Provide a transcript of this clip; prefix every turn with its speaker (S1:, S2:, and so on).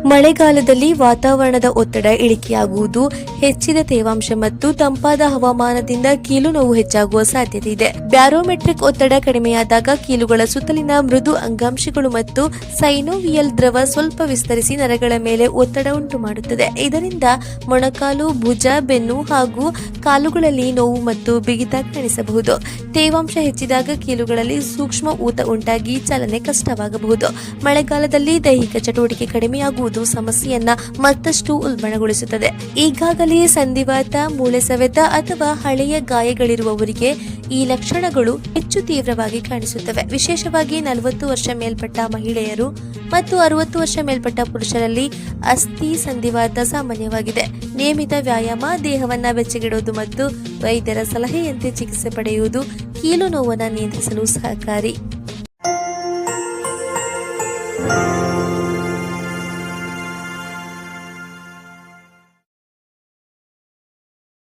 S1: ಮಳೆಗಾಲದಲ್ಲಿ ವಾತಾವರಣದ ಒತ್ತಡ ಇಳಿಕೆಯಾಗುವುದು, ಹೆಚ್ಚಿದ ತೇವಾಂಶ ಮತ್ತು ತಂಪಾದ ಹವಾಮಾನದಿಂದ ಕೀಲು ನೋವು ಹೆಚ್ಚಾಗುವ ಸಾಧ್ಯತೆ ಇದೆ. ಬ್ಯಾರೋಮೆಟ್ರಿಕ್ ಒತ್ತಡ ಕಡಿಮೆಯಾದಾಗ ಕೀಲುಗಳ ಸುತ್ತಲಿನ ಮೃದು ಅಂಗಾಂಶಗಳು ಮತ್ತು ಸೈನೋವಿಯಲ್ ದ್ರವ ಸ್ವಲ್ಪ ವಿಸ್ತರಿಸಿ ನರಗಳ ಮೇಲೆ ಒತ್ತಡ ಉಂಟು ಮಾಡುತ್ತದೆ. ಇದರಿಂದ ಮೊಣಕಾಲು, ಭುಜ, ಬೆನ್ನು ಹಾಗೂ ಕಾಲುಗಳಲ್ಲಿ ನೋವು ಮತ್ತು ಬಿಗಿತ ಕಾಣಿಸಬಹುದು. ತೇವಾಂಶ ಹೆಚ್ಚಿದಾಗ ಕೀಲುಗಳಲ್ಲಿ ಸೂಕ್ಷ್ಮ ಊತ ಉಂಟಾಗಿ ಚಲನೆ ಕಷ್ಟವಾಗಬಹುದು. ಮಳೆಗಾಲದಲ್ಲಿ ದೈಹಿಕ ಚಟುವಟಿಕೆ ಕಡಿಮೆಯಾಗುವುದು ಸಮಸ್ಯೆಯನ್ನ ಮತ್ತಷ್ಟು ಉಲ್ಬಣಗೊಳಿಸುತ್ತದೆ. ಈಗಾಗಲೇ ಸಂಧಿವಾತ, ಮೂಳೆ ಸವೆತ ಅಥವಾ ಹಳೆಯ ಗಾಯಗಳಿರುವವರಿಗೆ ಈ ಲಕ್ಷಣಗಳು ಹೆಚ್ಚು ತೀವ್ರವಾಗಿ ಕಾಣಿಸುತ್ತವೆ. ವಿಶೇಷವಾಗಿ 40 ವರ್ಷ ಮೇಲ್ಪಟ್ಟ ಮಹಿಳೆಯರು ಮತ್ತು 60 ವರ್ಷ ಮೇಲ್ಪಟ್ಟ ಪುರುಷರಲ್ಲಿ ಅಸ್ಥಿ ಸಂಧಿವಾತ ಸಾಮಾನ್ಯವಾಗಿದೆ. ನಿಯಮಿತ ವ್ಯಾಯಾಮ, ದೇಹವನ್ನ ಬೆಚ್ಚಗಿಡುವುದು ಮತ್ತು ವೈದ್ಯರ ಸಲಹೆಯಂತೆ ಚಿಕಿತ್ಸೆ ಪಡೆಯುವುದು ಕೀಲು ನೋವನ್ನು ನಿಯಂತ್ರಿಸಲು ಸಹಕಾರಿ.